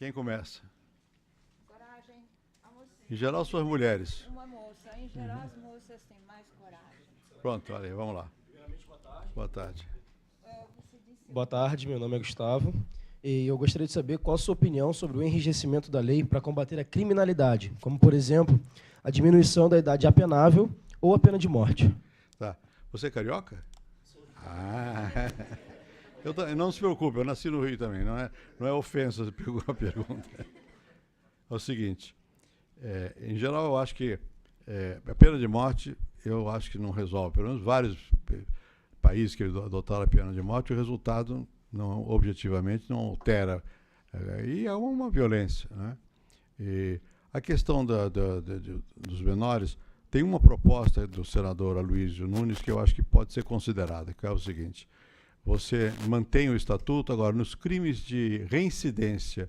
Quem começa? Coragem. Em geral, suas mulheres. Uma moça. Em geral, as moças têm mais coragem. Pronto, olha aí, vamos lá. Boa tarde. Você disse... Boa tarde, meu nome é Gustavo. E eu gostaria de saber qual a sua opinião sobre o enrijecimento da lei para combater a criminalidade, como, por exemplo, a diminuição da idade apenável ou a pena de morte. Tá. Você é carioca? Ah, não se preocupe, eu nasci no Rio também, não é ofensa a pergunta. É o seguinte, em geral eu acho que a pena de morte, eu acho que não resolve. Pelo menos vários países que adotaram a pena de morte, o resultado, não, objetivamente, não altera. E é uma violência, né? E a questão dos menores, tem uma proposta do senador Aloysio Nunes que eu acho que pode ser considerada, que é o seguinte: você mantém o estatuto, agora nos crimes de reincidência,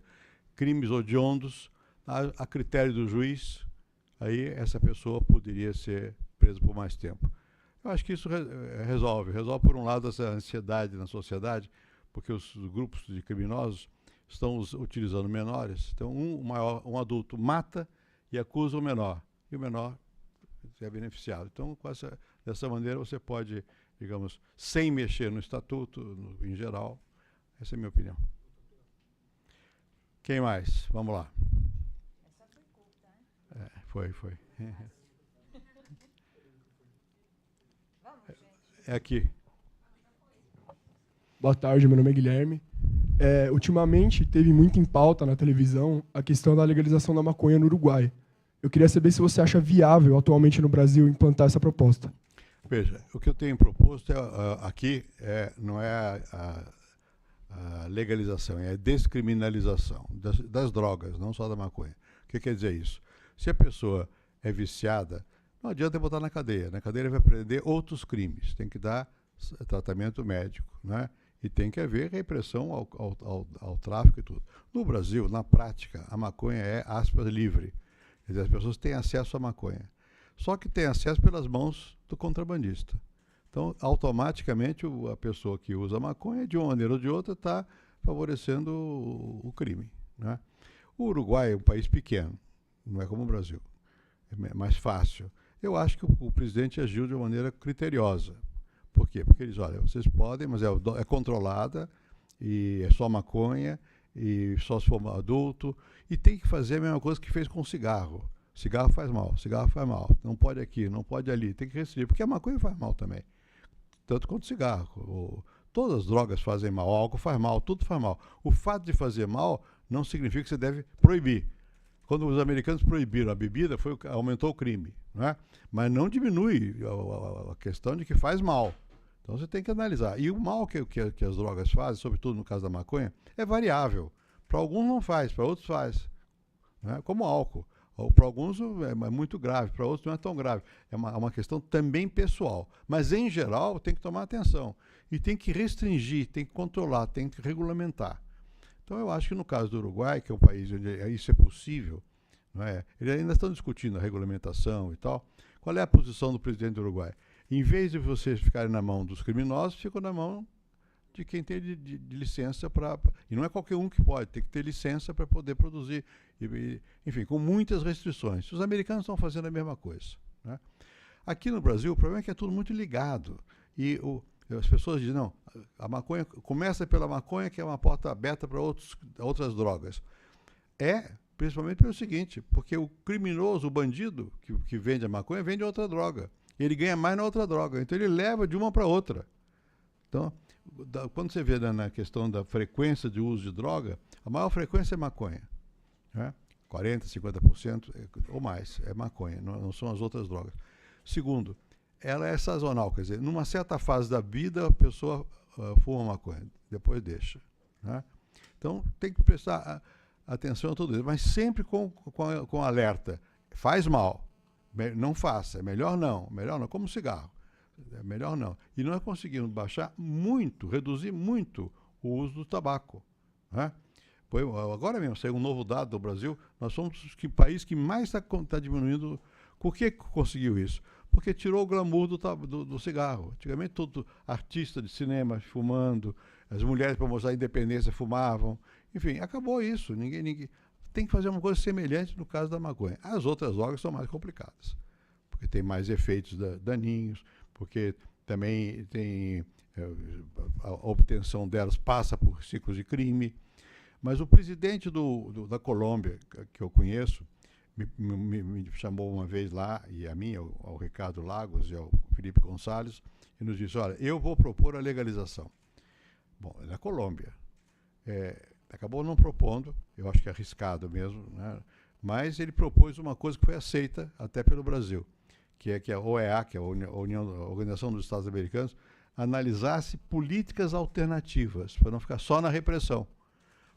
crimes hediondos, a critério do juiz, aí essa pessoa poderia ser presa por mais tempo. Eu acho que isso resolve por um lado essa ansiedade na sociedade, porque os grupos de criminosos estão utilizando menores. Então um adulto mata e acusa o menor, e o menor é beneficiado. Então, dessa maneira, você pode, digamos, sem mexer no estatuto, em geral. Essa é a minha opinião. Quem mais? Vamos lá. Essa foi curta, hein? Foi. Vamos, gente. É aqui. Boa tarde, meu nome é Guilherme. Ultimamente, teve muito em pauta na televisão a questão da legalização da maconha no Uruguai. Eu queria saber se você acha viável, atualmente no Brasil, implantar essa proposta. Veja, o que eu tenho proposto aqui não é a legalização, é a descriminalização das drogas, não só da maconha. O que quer dizer isso? Se a pessoa é viciada, não adianta botar na cadeia. Na cadeia ele vai prender outros crimes. Tem que dar tratamento médico, né? E tem que haver repressão ao tráfico e tudo. No Brasil, na prática, a maconha é, aspas, livre. Quer dizer, as pessoas têm acesso à maconha. Só que tem acesso pelas mãos do contrabandista. Então, automaticamente, a pessoa que usa maconha, de uma maneira ou de outra, está favorecendo o crime, né? O Uruguai é um país pequeno, não é como o Brasil. É mais fácil. Eu acho que o presidente agiu de uma maneira criteriosa. Por quê? Porque eles, olha, vocês podem, mas é controlada, e é só maconha, e só se for adulto, e tem que fazer a mesma coisa que fez com o cigarro. Cigarro faz mal, não pode aqui, não pode ali, tem que restringir, porque a maconha faz mal também, tanto quanto o cigarro. Todas as drogas fazem mal, o álcool faz mal, tudo faz mal. O fato de fazer mal não significa que você deve proibir. Quando os americanos proibiram a bebida, aumentou o crime, né? Mas não diminui a questão de que faz mal. Então você tem que analisar. E o mal que as drogas fazem, sobretudo no caso da maconha, é variável. Para alguns não faz, para outros faz, né? Como o álcool. Para alguns é muito grave, para outros não é tão grave. É uma questão também pessoal. Mas, em geral, tem que tomar atenção. E tem que restringir, tem que controlar, tem que regulamentar. Então, eu acho que no caso do Uruguai, que é um país onde isso é possível, não é? Eles ainda estão discutindo a regulamentação e tal. Qual é a posição do presidente do Uruguai? Em vez de vocês ficarem na mão dos criminosos, ficam na mão de quem tem de licença para... E não é qualquer um que pode, tem que ter licença para poder produzir. Enfim, com muitas restrições. Os americanos estão fazendo a mesma coisa, né? Aqui no Brasil, o problema é que é tudo muito ligado. E as pessoas dizem, não, a maconha começa pela maconha, que é uma porta aberta para outras drogas. Principalmente pelo seguinte, porque o criminoso, o bandido que vende a maconha, vende outra droga. E ele ganha mais na outra droga. Então ele leva de uma para outra. Então, quando você vê na questão da frequência de uso de droga, a maior frequência é maconha, né? 40%, 50% ou mais é maconha, não são as outras drogas. Segundo, ela é sazonal, quer dizer, numa certa fase da vida a pessoa fuma maconha, depois deixa, né? Então tem que prestar atenção a tudo isso, mas sempre com alerta. Faz mal, não faça, é melhor não, como cigarro. É melhor não. E nós conseguimos baixar muito, reduzir muito o uso do tabaco, né? Agora mesmo, saiu um novo dado do Brasil, nós somos o país que mais está diminuindo. Por que conseguiu isso? Porque tirou o glamour do cigarro. Antigamente, todo artista de cinema fumando, as mulheres, para mostrar a independência, fumavam. Enfim, acabou isso. Ninguém tem que fazer uma coisa semelhante no caso da maconha. As outras drogas são mais complicadas, porque tem mais efeitos daninhos, porque também tem a obtenção delas passa por ciclos de crime. Mas o presidente da Colômbia, que eu conheço, me chamou uma vez lá, e a mim, ao Ricardo Lagos e ao Felipe Gonçalves, e nos disse, olha, eu vou propor a legalização. Bom, é na Colômbia. Acabou não propondo, eu acho que é arriscado mesmo, né? Mas ele propôs uma coisa que foi aceita até pelo Brasil, que a OEA, que é a Organização dos Estados Americanos, analisasse políticas alternativas, para não ficar só na repressão.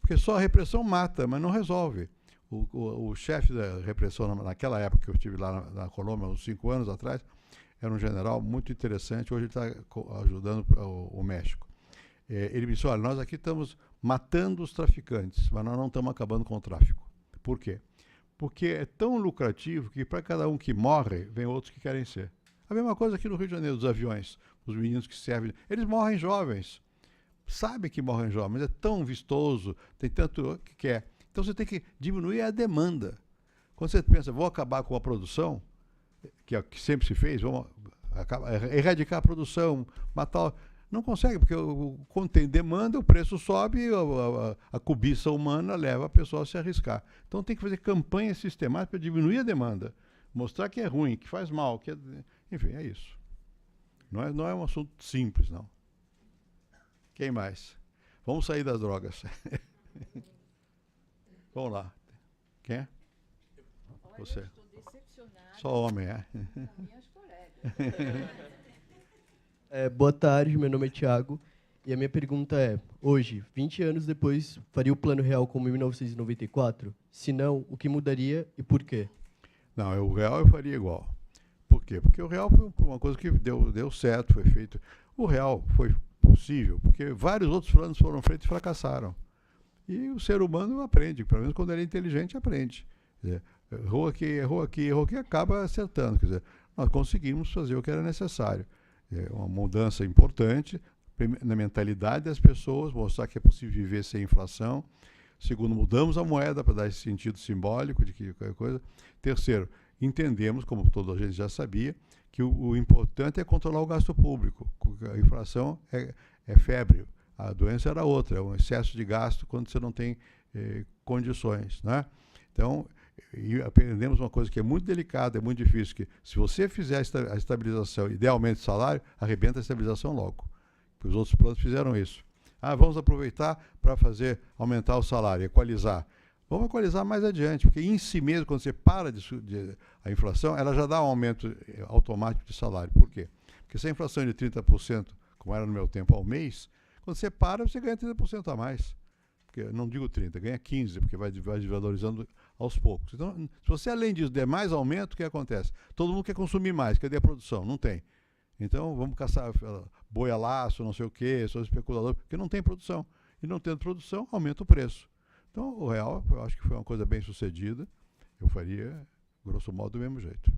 Porque só a repressão mata, mas não resolve. O chefe da repressão, naquela época que eu estive lá na Colômbia, uns 5 anos atrás, era um general muito interessante, hoje ele está ajudando o México. Ele me disse, olha, nós aqui estamos matando os traficantes, mas nós não estamos acabando com o tráfico. Por quê? Porque é tão lucrativo que para cada um que morre, vem outros que querem ser. A mesma coisa aqui no Rio de Janeiro, dos aviões, os meninos que servem, eles morrem jovens. Sabem que morrem jovens, é tão vistoso, tem tanto que quer. Então você tem que diminuir a demanda. Quando você pensa, vou acabar com a produção, que é o que sempre se fez, vamos erradicar a produção, matar. Não consegue, porque quando tem demanda, o preço sobe, a cobiça humana leva a pessoa a se arriscar. Então tem que fazer campanha sistemática para diminuir a demanda, mostrar que é ruim, que faz mal, enfim, é isso. Não é um assunto simples, não. Quem mais? Vamos sair das drogas. Vamos lá. Quem é? Olha, Você. eu estou decepcionada Só homem, é? com minhas colegas. Boa tarde, meu nome é Thiago. E a minha pergunta é, hoje, 20 anos depois, faria o Plano Real como em 1994? Se não, o que mudaria e por quê? Não, o real eu faria igual. Por quê? Porque o real foi uma coisa que deu certo, foi feito. O real foi possível, porque vários outros planos foram feitos e fracassaram. E o ser humano aprende, pelo menos quando ele é inteligente, aprende. Quer dizer, errou aqui, acaba acertando. Quer dizer, nós conseguimos fazer o que era necessário. Uma mudança importante na mentalidade das pessoas, mostrar que é possível viver sem inflação. Segundo, mudamos a moeda para dar esse sentido simbólico de que qualquer coisa. Terceiro, entendemos, como toda a gente já sabia, que o importante é controlar o gasto público. A inflação é febre. A doença era outra, é um excesso de gasto quando você não tem condições, né? Então, aprendemos uma coisa que é muito delicada, é muito difícil, que se você fizer a estabilização, idealmente o salário, arrebenta a estabilização logo. Porque os outros planos fizeram isso. Vamos aproveitar para aumentar o salário, equalizar. Vamos equalizar mais adiante, porque em si mesmo, quando você para a inflação, ela já dá um aumento automático de salário. Por quê? Porque se a inflação é de 30%, como era no meu tempo, ao mês, quando você para, você ganha 30% a mais. Porque, não digo 30%, ganha 15%, porque vai desvalorizando aos poucos. Então, se você, além disso, der mais aumento, o que acontece? Todo mundo quer consumir mais, cadê a produção? Não tem. Então, vamos caçar boi a laço, não sei o quê, sou especulador, porque não tem produção. E não tendo produção, aumenta o preço. Então, o real, eu acho que foi uma coisa bem sucedida. Eu faria, grosso modo, do mesmo jeito.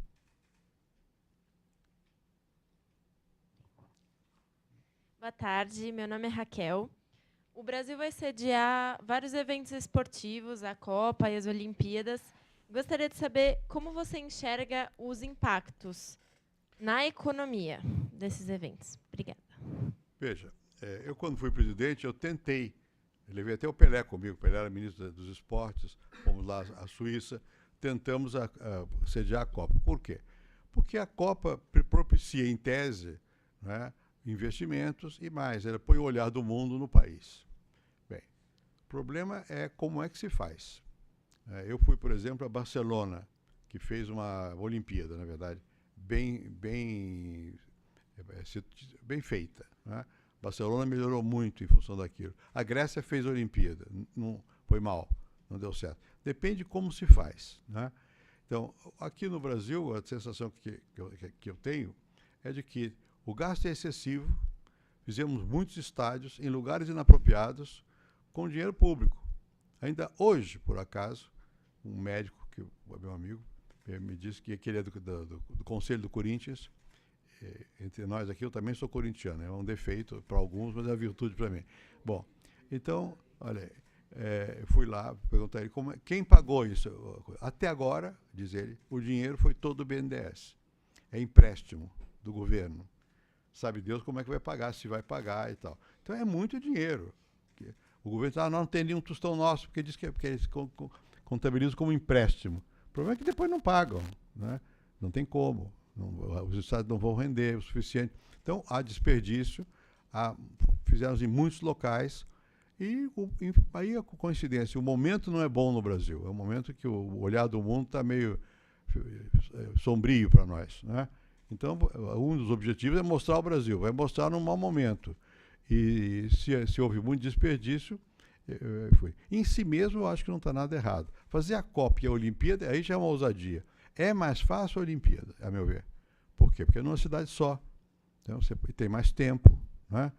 Boa tarde, meu nome é Raquel. O Brasil vai sediar vários eventos esportivos, a Copa e as Olimpíadas. Gostaria de saber como você enxerga os impactos na economia desses eventos. Obrigada. Veja, eu quando fui presidente, eu levei até o Pelé comigo, o Pelé era ministro dos esportes, fomos lá à Suíça, tentamos sediar a Copa. Por quê? Porque a Copa propicia, em tese, né, investimentos e mais, ela põe o olhar do mundo no país. Bem, o problema é como é que se faz. Eu fui, por exemplo, a Barcelona, que fez uma Olimpíada, na verdade, bem feita, né? Barcelona melhorou muito em função daquilo. A Grécia fez a Olimpíada, não foi mal, não deu certo. Depende de como se faz, né? Então, aqui no Brasil, a sensação que eu tenho é de que o gasto é excessivo, fizemos muitos estádios em lugares inapropriados com dinheiro público. Ainda hoje, por acaso, um médico, que é meu amigo, me disse que ele é do Conselho do Corinthians. Entre nós aqui, eu também sou corintiano. É um defeito para alguns, mas é uma virtude para mim. Bom, então, olha, Eu fui lá perguntar a ele quem pagou isso. Até agora, diz ele, o dinheiro foi todo do BNDES. É empréstimo do governo. Sabe Deus como é que vai pagar, se vai pagar e tal. Então é muito dinheiro. O governo diz, não tem nenhum tostão nosso, porque diz que eles contabilizam como empréstimo. O problema é que depois não pagam, né? Não tem como. Os estados não vão render o suficiente. Então, há desperdício, fizemos em muitos locais, e aí a coincidência, o momento não é bom no Brasil, é um momento que o olhar do mundo está meio sombrio para nós, né? Então, um dos objetivos é mostrar o Brasil, vai mostrar num mau momento. E se houve muito desperdício, foi. Em si mesmo, eu acho que não está nada errado. Fazer a Copa e a Olimpíada, aí já é uma ousadia. É mais fácil a Olimpíada, a meu ver. Por quê? Porque é numa cidade só. Então, você tem mais tempo, né?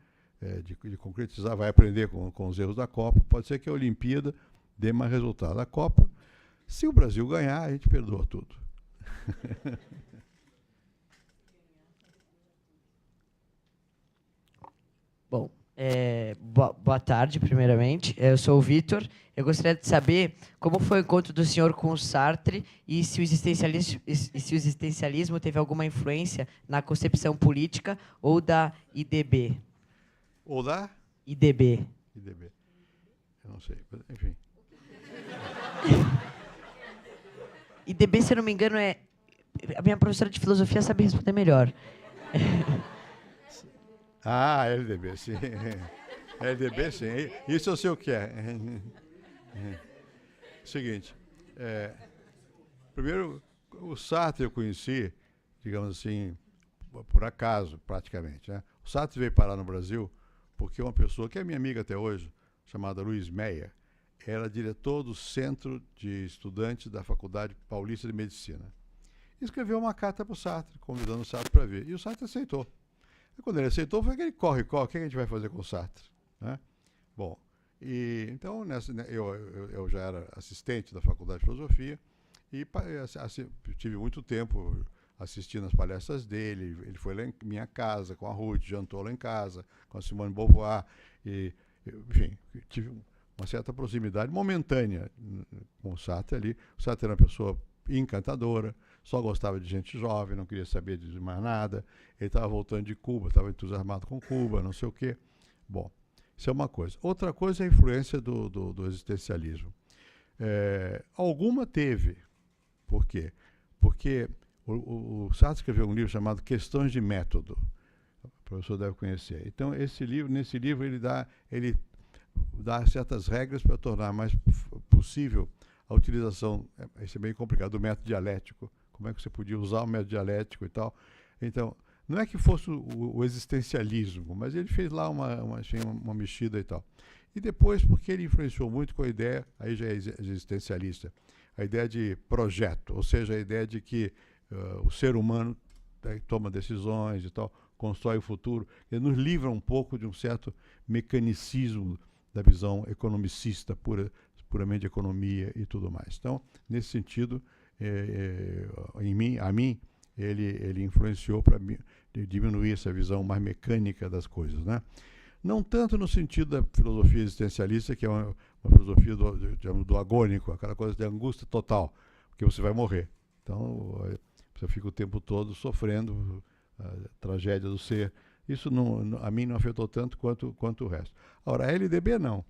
De concretizar, vai aprender com os erros da Copa. Pode ser que a Olimpíada dê mais resultado. A Copa, se o Brasil ganhar, a gente perdoa tudo. Bom, boa tarde, primeiramente. Eu sou o Vitor. Eu gostaria de saber como foi o encontro do senhor com o Sartre e se o existencialismo teve alguma influência na concepção política ou da IDB. Ou da? IDB. IDB. Eu não sei, enfim. IDB, se eu não me engano, a minha professora de filosofia sabe responder melhor. LDB, sim. LDB, sim. Isso eu sei o que é. Seguinte, primeiro, o Sartre eu conheci, digamos assim, por acaso, praticamente, né? O Sartre veio parar no Brasil porque uma pessoa, que é minha amiga até hoje, chamada Luiz Meia, era diretor do Centro de Estudantes da Faculdade Paulista de Medicina. Escreveu uma carta para o Sartre, convidando o Sartre para vir. E o Sartre aceitou. E quando ele aceitou, foi aquele corre, o que a gente vai fazer com o Sartre? Né? Bom, então eu já era assistente da Faculdade de Filosofia e tive muito tempo assistindo as palestras dele. Ele foi lá em minha casa, com a Ruth, jantou lá em casa, com a Simone de Beauvoir. Enfim, tive uma certa proximidade momentânea com o Sartre ali. O Sartre era uma pessoa encantadora, só gostava de gente jovem, não queria saber de mais nada. Ele estava voltando de Cuba, estava entusiasmado com Cuba, não sei o quê. Bom, isso é uma coisa. Outra coisa é a influência do existencialismo. Alguma teve. Por quê? Porque o Sartre escreveu um livro chamado Questões de Método. O professor deve conhecer. Então, nesse livro, ele dá certas regras para tornar mais possível a utilização, isso é bem complicado, do método dialético. Como é que você podia usar o método dialético e tal. Então, não é que fosse o existencialismo, mas ele fez lá uma mexida e tal. E depois, porque ele influenciou muito com a ideia, aí já é existencialista, a ideia de projeto, ou seja, a ideia de que o ser humano toma decisões e tal, constrói o futuro. Ele nos livra um pouco de um certo mecanicismo da visão economicista, puramente de economia e tudo mais. Então, nesse sentido, a mim, ele influenciou para diminuir essa visão mais mecânica das coisas, né? Não tanto no sentido da filosofia existencialista, que é uma filosofia do agônico, aquela coisa de angústia total, porque você vai morrer. Então, você fica o tempo todo sofrendo a tragédia do ser. Isso a mim não afetou tanto quanto o resto. Agora, a LDB não.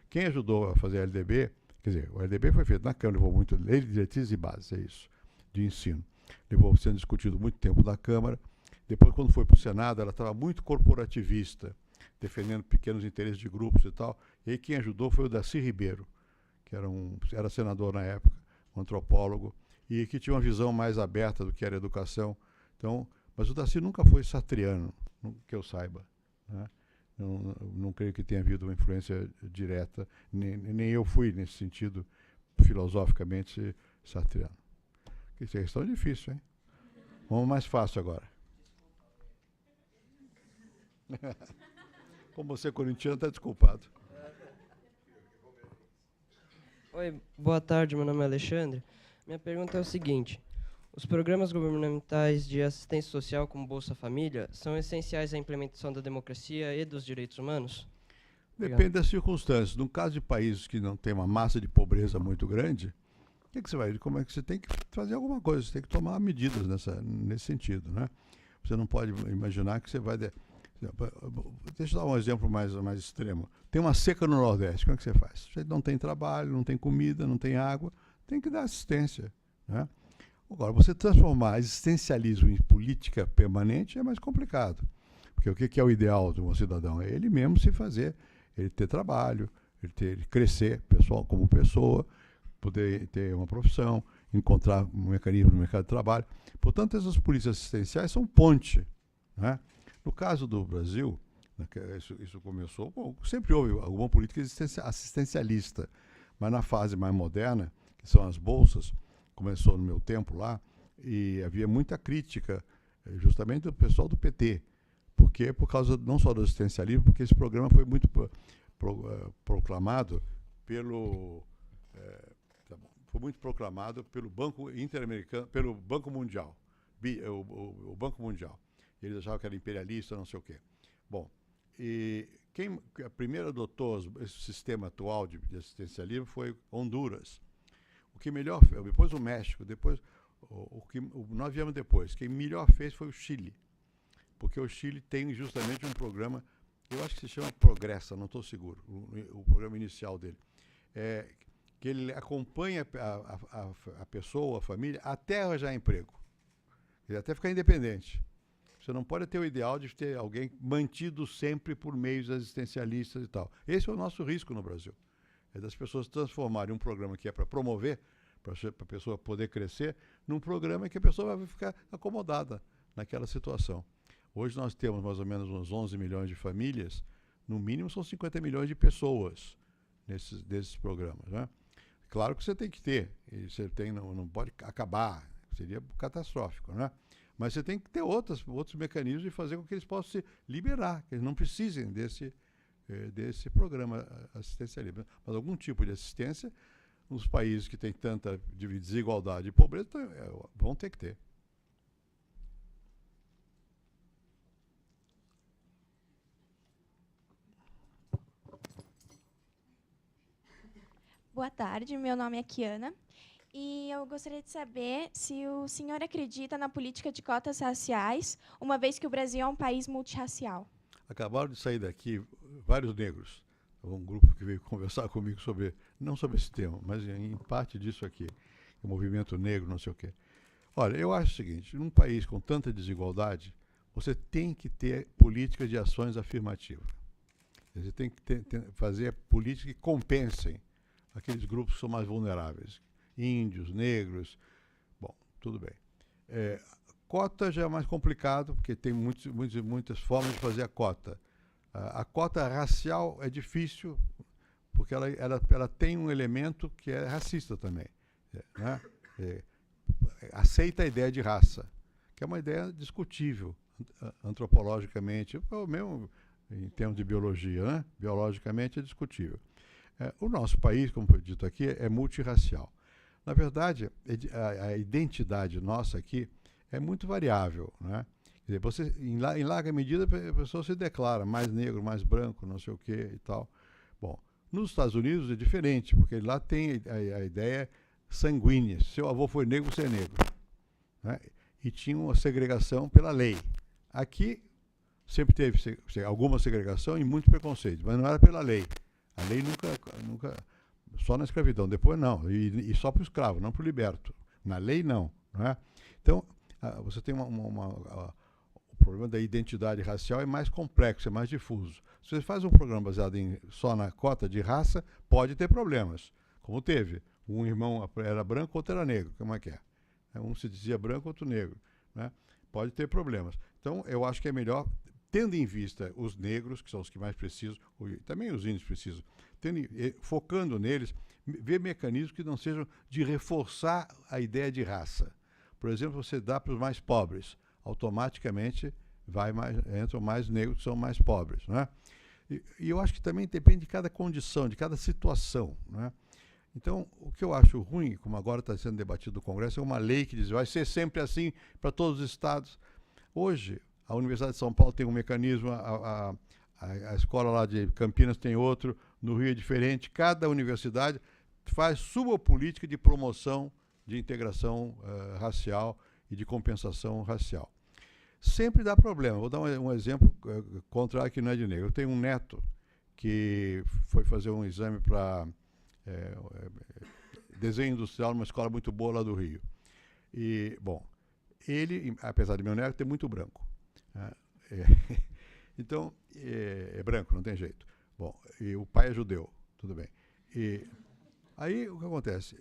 Quem ajudou a fazer a LDB, quer dizer, o LDB foi feito na Câmara, levou muito, lei de diretrizes e bases, é isso, de ensino. Levou sendo discutido muito tempo na Câmara. Depois, quando foi para o Senado, ela estava muito corporativista, defendendo pequenos interesses de grupos e tal. E aí quem ajudou foi o Darcy Ribeiro, que era senador na época, um antropólogo, e que tinha uma visão mais aberta do que era a educação. Então, mas o Darcy nunca foi sartriano, que eu saiba, né? Não creio que tenha havido uma influência direta, nem eu fui, nesse sentido, filosoficamente sartriano. Isso é questão difícil, hein? Vamos mais fácil agora. Como você é corintiano, está desculpado. Oi, boa tarde, meu nome é Alexandre. Minha pergunta é o seguinte: os programas governamentais de assistência social, como Bolsa Família, são essenciais à implementação da democracia e dos direitos humanos? Depende das circunstâncias. No caso de países que não têm uma massa de pobreza muito grande, o que você vai? Como é que você tem que fazer alguma coisa? Você tem que tomar medidas nesse sentido, né? Você não pode imaginar que você vai... Deixa eu dar um exemplo mais extremo. Tem uma seca no Nordeste, como é que você faz? Você não tem trabalho, não tem comida, não tem água, tem que dar assistência, né? Agora, você transformar existencialismo em política permanente é mais complicado. Porque o que é o ideal de um cidadão? É ele mesmo se fazer, ele ter trabalho, ele crescer como pessoa, poder ter uma profissão, encontrar um mecanismo no mercado de trabalho. Portanto, essas políticas assistenciais são ponte, né? No caso do Brasil, isso começou... Bom, sempre houve alguma política assistencialista, mas na fase mais moderna, que são as bolsas, começou no meu tempo lá, e havia muita crítica, justamente do pessoal do PT. Porque, por causa não só do assistencialismo, porque esse programa foi muito proclamado pelo... foi muito proclamado pelo Banco Interamericano, pelo Banco Mundial, o Banco Mundial. Eles achavam que era imperialista, não sei o quê. Bom, e quem primeiro adotou esse sistema atual de assistencialismo foi Honduras. O que melhor fez, depois o México, depois nós viemos depois. Quem melhor fez foi o Chile, porque o Chile tem justamente um programa, eu acho que se chama Progressa, não estou seguro, o programa inicial dele, que ele acompanha a pessoa, a família, até arranjar emprego, até ficar independente. Você não pode ter o ideal de ter alguém mantido sempre por meios assistencialistas e tal. Esse é o nosso risco no Brasil. É das pessoas transformarem um programa que é para promover, para a pessoa poder crescer, num programa que a pessoa vai ficar acomodada naquela situação. Hoje nós temos mais ou menos uns 11 milhões de famílias, no mínimo são 50 milhões de pessoas desses programas, né? Claro que você tem que ter, e você não pode acabar, seria catastrófico, né? Mas você tem que ter outros mecanismos de fazer com que eles possam se liberar, que eles não precisem desse programa assistencialista. Mas algum tipo de assistência, nos países que têm tanta desigualdade e pobreza, vão ter que ter. Boa tarde, meu nome é Kiana. E eu gostaria de saber se o senhor acredita na política de cotas raciais, uma vez que o Brasil é um país multirracial. Acabaram de sair daqui vários negros. Um grupo que veio conversar comigo não sobre esse tema, mas em parte disso aqui, o movimento negro, não sei o quê. Olha, eu acho o seguinte, num país com tanta desigualdade, você tem que ter políticas de ações afirmativas. Você tem que fazer políticas que compensem aqueles grupos que são mais vulneráveis. Índios, negros, bom, tudo bem. Cota já é mais complicado, porque tem muitas formas de fazer a cota. A cota racial é difícil, porque ela tem um elemento que é racista também, né? Aceita a ideia de raça, que é uma ideia discutível antropologicamente, ou mesmo em termos de biologia, né? Biologicamente é discutível. O nosso país, como foi dito aqui, é multirracial. Na verdade, a identidade nossa aqui é muito variável, né? Quer dizer, em larga medida, a pessoa se declara mais negro, mais branco, não sei o quê e tal. Bom, nos Estados Unidos é diferente, porque lá tem a ideia sanguínea. Se seu avô foi negro, você é negro, né? E tinha uma segregação pela lei. Aqui sempre teve alguma segregação e muito preconceito, mas não era pela lei. A lei nunca só na escravidão, depois não, e só para o escravo, não para o liberto. Na lei não, não é? Então, você tem o problema da identidade racial é mais complexo, é mais difuso. Se você faz um programa baseado só na cota de raça, pode ter problemas, como teve. Um irmão era branco, outro era negro, como é que é? Um se dizia branco, outro negro, né? Pode ter problemas. Então, eu acho que é melhor, tendo em vista os negros, que são os que mais precisam, também os índios precisam, focando neles, ver mecanismos que não sejam de reforçar a ideia de raça. Por exemplo, você dá para os mais pobres, automaticamente entram mais negros que são mais pobres, né? E eu acho que também depende de cada condição, de cada situação, né? Então, o que eu acho ruim, como agora está sendo debatido no Congresso, é uma lei que diz vai ser sempre assim para todos os estados. Hoje, a Universidade de São Paulo tem um mecanismo, A escola lá de Campinas tem outro, no Rio é diferente. Cada universidade faz sua política de promoção de integração racial e de compensação racial. Sempre dá problema. Vou dar um exemplo contrário que não é de negro. Eu tenho um neto que foi fazer um exame para desenho industrial numa escola muito boa lá do Rio. E, bom, ele, apesar de meu neto, tem muito branco. Então, é branco, não tem jeito. Bom, e o pai é judeu, tudo bem. E aí, o que acontece?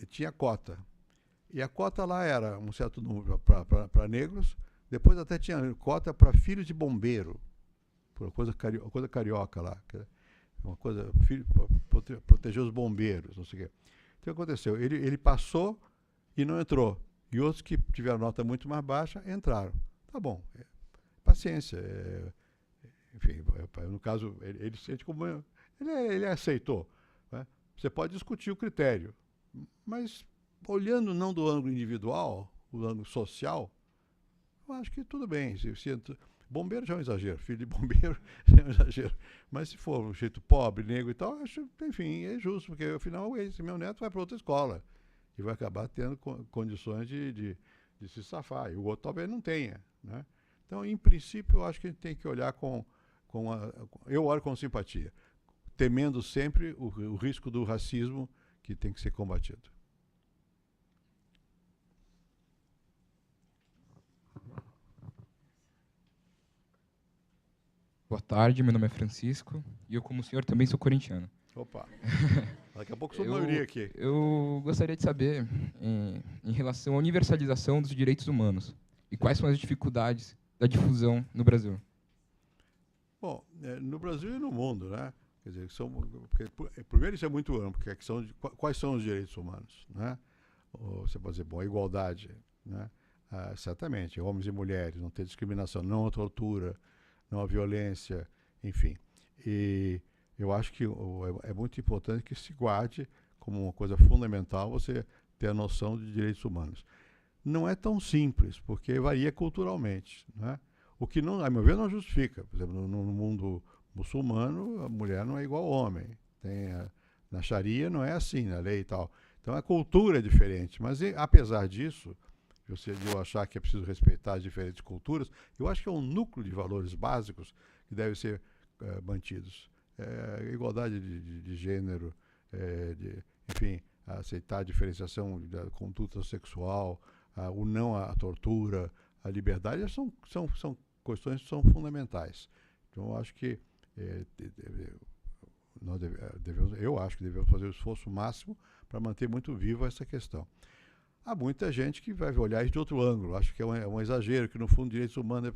Tinha cota. E a cota lá era um certo número para negros, depois até tinha cota para filhos de bombeiro, por uma coisa carioca lá, uma coisa, proteger os bombeiros, não sei o quê. Então, o que aconteceu? Ele passou e não entrou. E outros que tiveram nota muito mais baixa entraram. Tá bom, paciência. Enfim, no caso, ele sente como... Ele aceitou. Né? Você pode discutir o critério, mas olhando não do ângulo individual, o ângulo social, eu acho que tudo bem. Bombeiro já é um exagero, filho de bombeiro já é um exagero. Mas se for um jeito pobre, negro e tal, acho, enfim, é justo, porque afinal esse meu neto vai para outra escola e vai acabar tendo condições de se safar. E o outro talvez não tenha. Né? Então, em princípio, eu acho que a gente tem que olhar eu olho com simpatia, temendo sempre o risco do racismo que tem que ser combatido. Boa tarde, meu nome é Francisco e eu, como o senhor, também sou corintiano. Opa, daqui a pouco sou maioria aqui. Eu gostaria de saber, em relação à universalização dos direitos humanos, e quais são as dificuldades da difusão no Brasil? Bom, no Brasil e no mundo, né? Quer dizer, primeiro isso é muito amplo, porque quais são os direitos humanos, né? Você pode dizer, bom, a igualdade, né? Certamente, homens e mulheres, não ter discriminação, não a tortura, não a violência, enfim. E eu acho que é muito importante que se guarde como uma coisa fundamental você ter a noção de direitos humanos. Não é tão simples, porque varia culturalmente, né? O que, não, a meu ver, não justifica. Por exemplo, no mundo muçulmano, a mulher não é igual ao homem. Na Sharia não é assim, na lei e tal. Então a cultura é diferente. Mas, apesar disso, de eu achar que é preciso respeitar as diferentes culturas, eu acho que é um núcleo de valores básicos que devem ser mantidos. Igualdade de gênero, enfim, aceitar a diferenciação da conduta sexual, o não à tortura, a liberdade, são questões que são fundamentais. Então, eu acho que eu acho que devemos fazer o esforço máximo para manter muito viva essa questão. Há muita gente que vai olhar isso de outro ângulo. Acho que é um exagero, que no fundo direitos humanos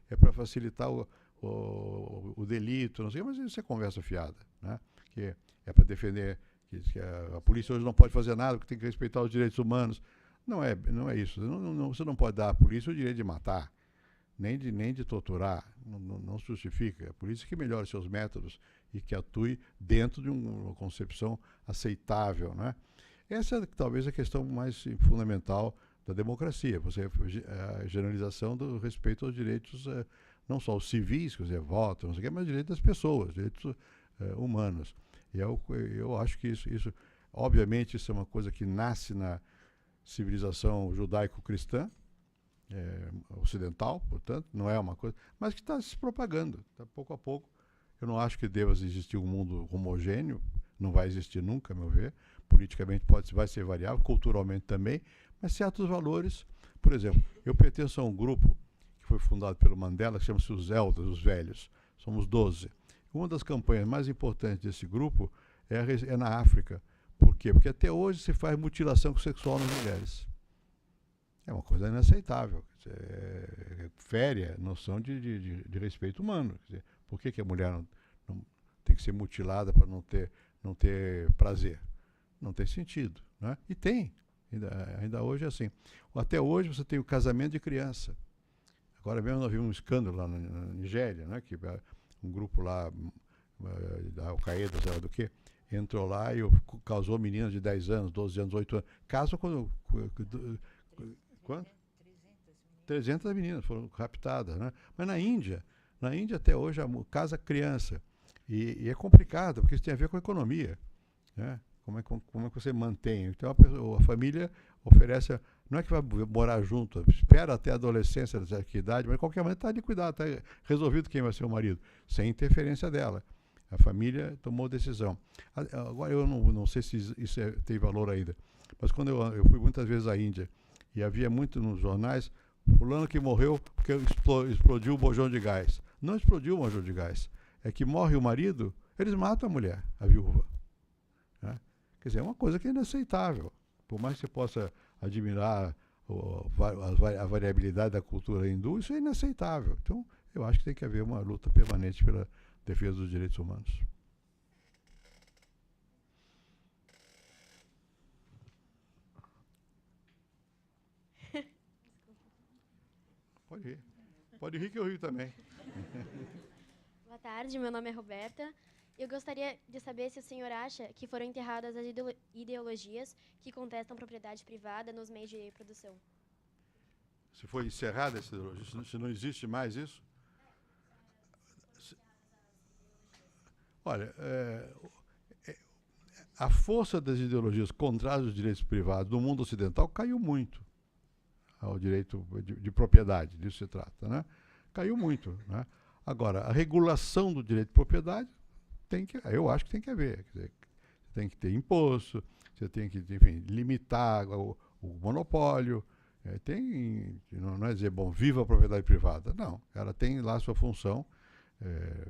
é para facilitar o delito, não sei, mas isso é conversa fiada, né? Que é para defender que a polícia hoje não pode fazer nada, que tem que respeitar os direitos humanos. Não é isso. Você não pode dar à polícia o direito de matar, nem de torturar. Não se justifica. A polícia que melhore seus métodos e que atue dentro de uma concepção aceitável, né? Essa é talvez a questão mais fundamental da democracia. A generalização do respeito aos direitos, não só os civis, quer dizer, voto, não sei o quê, mas direitos das pessoas, direitos humanos. E eu acho que isso, obviamente, isso é uma coisa que nasce na civilização judaico-cristã, ocidental, portanto, não é uma coisa, mas que está se propagando, pouco a pouco. Eu não acho que deva existir um mundo homogêneo, não vai existir nunca, a meu ver. Politicamente vai ser variável, culturalmente também, mas certos valores. Por exemplo, eu pertenço a um grupo que foi fundado pelo Mandela, que chama-se os Elders, os Velhos. Somos 12. Uma das campanhas mais importantes desse grupo é na África. Por quê? Porque até hoje se faz mutilação sexual nas mulheres. É uma coisa inaceitável. Fere a noção de respeito humano. Quer dizer, por que a mulher não tem que ser mutilada para não ter prazer? Não tem sentido, né? E tem, ainda hoje é assim. Até hoje você tem o casamento de criança. Agora mesmo nós vimos um escândalo lá na Nigéria, né? Que um grupo lá da Al-Qaeda, sei lá do que, entrou lá e causou meninas de 10 anos, 12 anos, 8 anos. Caso quando... Quanto? 300 meninas foram raptadas, né? Mas na Índia Na Índia, até hoje, casa criança. E é complicado, porque isso tem a ver com a economia, né? Como é que você mantém? Então, a família oferece... Não é que vai morar junto, espera até a adolescência, de certa idade, mas de qualquer maneira está de cuidado, está resolvido quem vai ser o marido, sem interferência dela. A família tomou decisão. Agora, eu não sei se isso tem valor ainda, mas quando eu fui muitas vezes à Índia, e havia muito nos jornais, fulano que morreu porque explodiu o bojão de gás. Não explodiu o bojão de gás. É que morre o marido, eles matam a mulher, a viúva. Né? Quer dizer, é uma coisa que é inaceitável. Por mais que você possa admirar a variabilidade da cultura hindu, isso é inaceitável. Então, eu acho que tem que haver uma luta permanente pela defesa dos direitos humanos. Pode rir. Pode rir que eu rio também. Boa tarde, meu nome é Roberta. Eu gostaria de saber se o senhor acha que foram enterradas as ideologias que contestam propriedade privada nos meios de produção. Se foi encerrada essa ideologia, se não existe mais isso? Olha, a força das ideologias contrárias aos direitos privados no mundo ocidental caiu muito. Ao direito de propriedade, disso se trata, né? Caiu muito, né? Agora, a regulação do direito de propriedade, eu acho que tem que haver. Quer dizer, tem que ter imposto, você tem que, enfim, limitar o monopólio. Não é dizer, bom, viva a propriedade privada. Não, ela tem lá a sua função,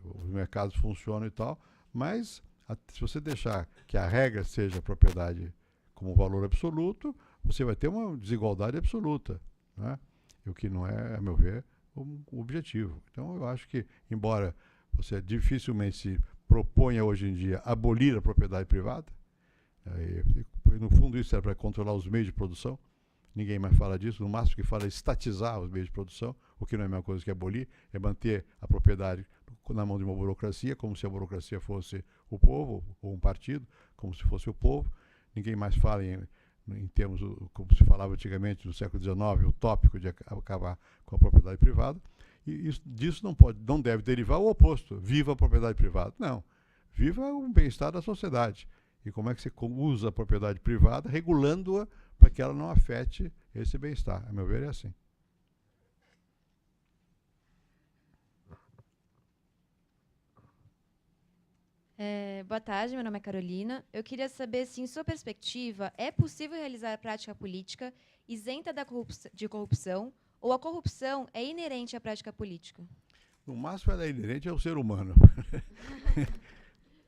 os mercados funcionam e tal, mas se você deixar que a regra seja a propriedade como valor absoluto, você vai ter uma desigualdade absoluta, né? O que não é, a meu ver, o objetivo. Então, eu acho que, embora você dificilmente se proponha hoje em dia abolir a propriedade privada, no fundo isso é para controlar os meios de produção, ninguém mais fala disso, no máximo que fala é estatizar os meios de produção, o que não é a mesma coisa que abolir, é manter a propriedade na mão de uma burocracia, como se a burocracia fosse o povo, ou um partido, como se fosse o povo. Ninguém mais fala em termos, como se falava antigamente, no século XIX, utópico de acabar com a propriedade privada. E disso não deve derivar o oposto. Viva a propriedade privada. Não. Viva o bem-estar da sociedade. E como é que você usa a propriedade privada, regulando-a para que ela não afete esse bem-estar. A meu ver, é assim. Boa tarde, meu nome é Carolina. Eu queria saber se, em sua perspectiva, é possível realizar a prática política isenta de corrupção ou a corrupção é inerente à prática política? No máximo, ela é inerente ao ser humano.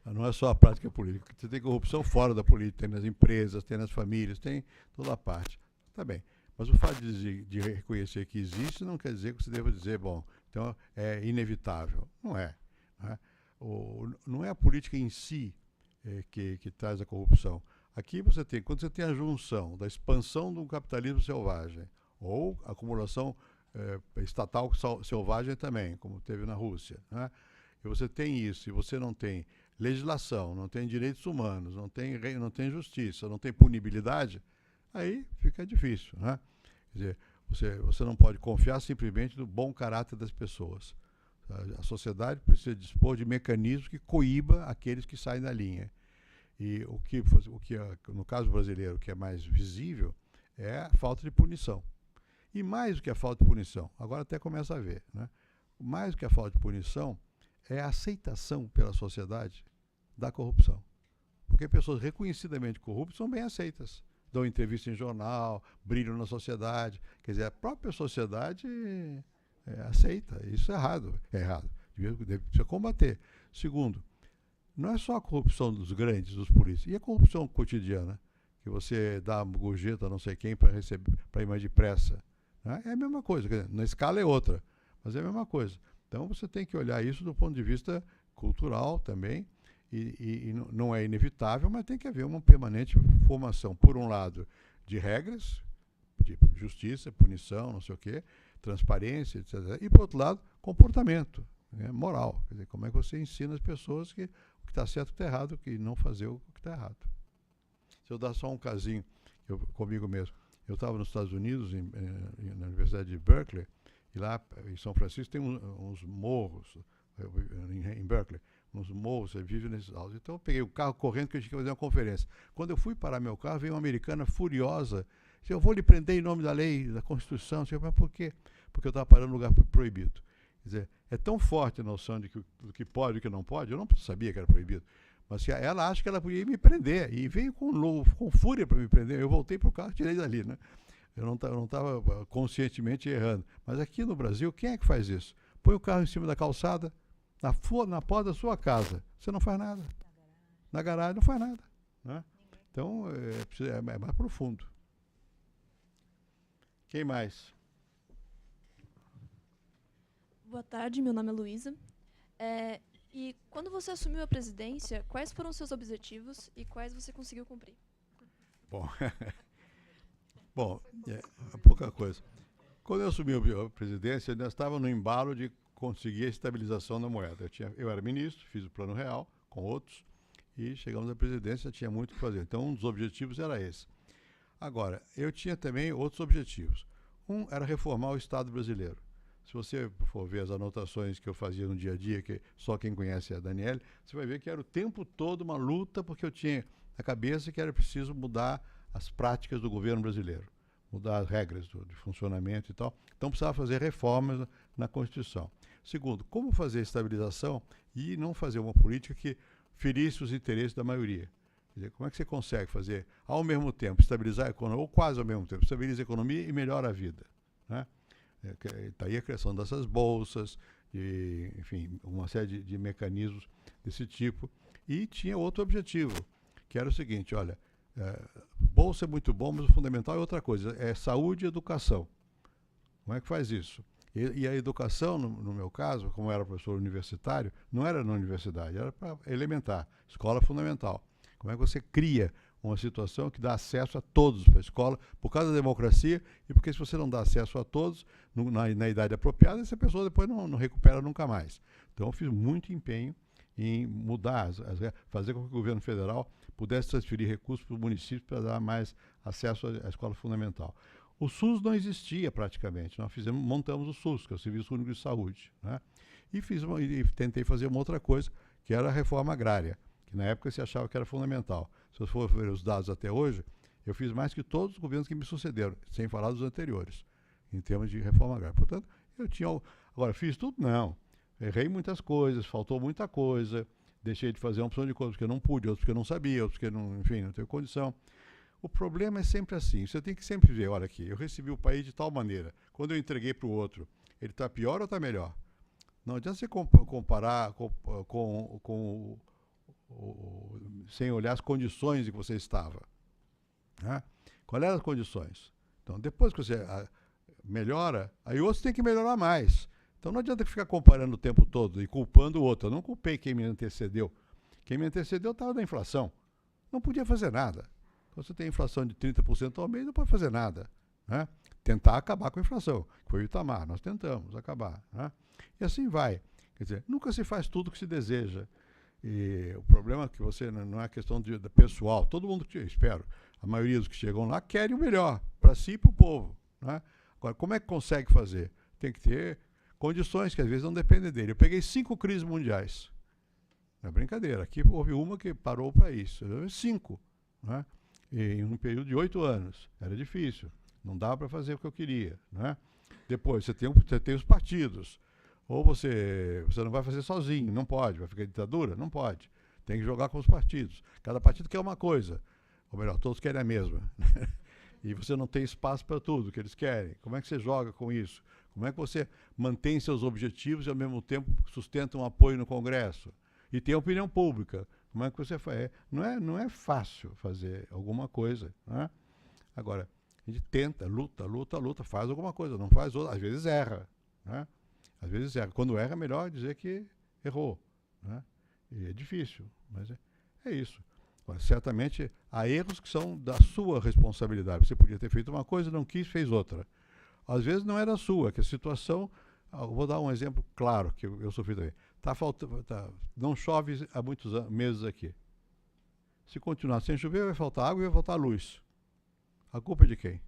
Não é só a prática política. Você tem corrupção fora da política, tem nas empresas, tem nas famílias, tem toda a parte. Tá bem. Mas o fato de reconhecer que existe não quer dizer que você deva dizer, bom, então é inevitável. Não é. Né? Não é a política em si que traz a corrupção. Aqui quando você tem a junção da expansão do capitalismo selvagem ou acumulação estatal selvagem também, como teve na Rússia, né? E você tem isso, e você não tem legislação, não tem direitos humanos, não tem justiça, não tem punibilidade, aí fica difícil, né? Quer dizer, você não pode confiar simplesmente no bom caráter das pessoas. A sociedade precisa dispor de mecanismos que coíba aqueles que saem da linha. E o que no caso brasileiro, o que é mais visível é a falta de punição. E mais do que a falta de punição, agora até começa a ver, né? Mais do que a falta de punição é a aceitação pela sociedade da corrupção. Porque pessoas reconhecidamente corruptas são bem aceitas. Dão entrevista em jornal, brilham na sociedade. Quer dizer, a própria sociedade aceita. Isso é errado. É errado. Precisa combater. Segundo, não é só a corrupção dos grandes, dos políticos. E a corrupção cotidiana? Que você dá uma gorjeta a não sei quem para ir mais depressa. Né? É a mesma coisa. Quer dizer, na escala é outra, mas é a mesma coisa. Então você tem que olhar isso do ponto de vista cultural também. E não é inevitável, mas tem que haver uma permanente formação, por um lado, de regras, de justiça, punição, não sei o quê, transparência, etc. E, por outro lado, comportamento, né, moral. Quer dizer, como é que você ensina as pessoas que o que está certo e o que está errado, que não fazer o que está errado. Se eu dar só um casinho comigo mesmo. Eu estava nos Estados Unidos, na Universidade de Berkeley, E lá em São Francisco tem uns morros, em Berkeley, uns morros, você vive nesses altos. Então eu peguei o carro correndo que eu tinha que fazer uma conferência. Quando eu fui parar meu carro, veio uma americana furiosa. Disse, eu vou lhe prender em nome da lei, da Constituição. Eu disse, mas por quê? Porque eu estava parando no lugar proibido. Quer dizer, é tão forte a noção de do que pode e o que não pode, eu não sabia que era proibido. Mas ela acha que ela podia me prender, e veio com fúria para me prender. Eu voltei para o carro e tirei dali, né? Eu não estava conscientemente errando. Mas aqui no Brasil, quem é que faz isso? Põe o carro em cima da calçada, na porta da sua casa. Você não faz nada. Na garagem não faz nada. Né? Então, é mais profundo. Quem mais? Boa tarde, meu nome é Luísa. E quando você assumiu a presidência, quais foram os seus objetivos e quais você conseguiu cumprir? Bom, pouca coisa. Quando eu assumi a presidência, nós estávamos no embalo de conseguir a estabilização da moeda. Eu era ministro, fiz o Plano Real com outros, e chegamos à presidência, tinha muito o que fazer. Então, um dos objetivos era esse. Agora, eu tinha também outros objetivos. Um era reformar o Estado brasileiro. Se você for ver as anotações que eu fazia no dia a dia, que só quem conhece é a Daniele, você vai ver que era o tempo todo uma luta, porque eu tinha na cabeça que era preciso mudar as práticas do governo brasileiro, mudar as regras de funcionamento e tal. Então precisava fazer reformas na Constituição. Segundo, como fazer estabilização e não fazer uma política que ferisse os interesses da maioria. Quer dizer, como é que você consegue fazer, ao mesmo tempo, estabilizar a economia, ou quase ao mesmo tempo, estabiliza a economia e melhora a vida, né? Está aí a criação dessas bolsas, enfim, uma série de mecanismos desse tipo. E tinha outro objetivo, que era o seguinte, olha, bolsa é muito bom, mas o fundamental é outra coisa, é saúde e educação. Como é que faz isso? E a educação, no meu caso, como eu era professor universitário, não era na universidade, era para elementar, escola fundamental. Como é que você cria uma situação que dá acesso a todos para a escola, por causa da democracia, e porque se você não dá acesso a todos na idade apropriada, essa pessoa depois não recupera nunca mais. Então eu fiz muito empenho em mudar, fazer com que o governo federal pudesse transferir recursos para os municípios para dar mais acesso à escola fundamental. O SUS não existia praticamente, nós montamos o SUS, que é o Serviço Único de Saúde, né? E tentei fazer uma outra coisa, que era a reforma agrária, que na época se achava que era fundamental. Se eu for ver os dados até hoje, eu fiz mais que todos os governos que me sucederam, sem falar dos anteriores, em termos de reforma agrária. Portanto, eu tinha... Agora, fiz tudo? Não. Errei muitas coisas, faltou muita coisa, deixei de fazer uma opção de coisas porque eu não pude, outros porque eu não sabia, outros porque, enfim, não tenho condição. O problema é sempre assim, você tem que sempre ver, olha aqui, eu recebi o país de tal maneira, quando eu entreguei para o outro, ele está pior ou está melhor? Não adianta você comparar sem olhar as condições em que você estava. Né? Quais eram as condições? Então, depois que você melhora, aí outros têm que melhorar mais. Então não adianta ficar comparando o tempo todo e culpando o outro. Eu não culpei quem me antecedeu. Quem me antecedeu estava na inflação. Não podia fazer nada. Quando você tem inflação de 30% ao mês, não pode fazer nada. Né? Tentar acabar com a inflação, que foi o Itamar. Nós tentamos acabar. Né? E assim vai. Quer dizer, nunca se faz tudo o que se deseja. E o problema é que você não é questão de pessoal. Todo mundo, espero, a maioria dos que chegam lá querem o melhor para si e para o povo. Né? Agora, como é que consegue fazer? Tem que ter condições que às vezes não dependem dele. Eu peguei 5 crises mundiais. Não é brincadeira. Aqui houve uma que parou para isso. 5. Né? Em um período de 8 anos. Era difícil. Não dava para fazer o que eu queria. Né? Depois, você tem os partidos. Ou você não vai fazer sozinho, não pode. Vai ficar ditadura? Não pode. Tem que jogar com os partidos. Cada partido quer uma coisa. Ou melhor, todos querem a mesma. E você não tem espaço para tudo que eles querem. Como é que você joga com isso? Como é que você mantém seus objetivos e, ao mesmo tempo, sustenta um apoio no Congresso? E tem a opinião pública. Como é que você faz? Não é fácil fazer alguma coisa. Né? Agora, a gente tenta, luta, faz alguma coisa. Não faz outra. Às vezes erra. Né? Às vezes erra. Quando erra, é melhor dizer que errou. Né? E é difícil, mas é isso. Agora, certamente, há erros que são da sua responsabilidade. Você podia ter feito uma coisa, não quis, fez outra. Às vezes não era sua, que a situação... vou dar um exemplo claro, que eu sofri também. Não chove há muitos meses aqui. Se continuar sem chover, vai faltar água e vai faltar luz. A culpa é de quem?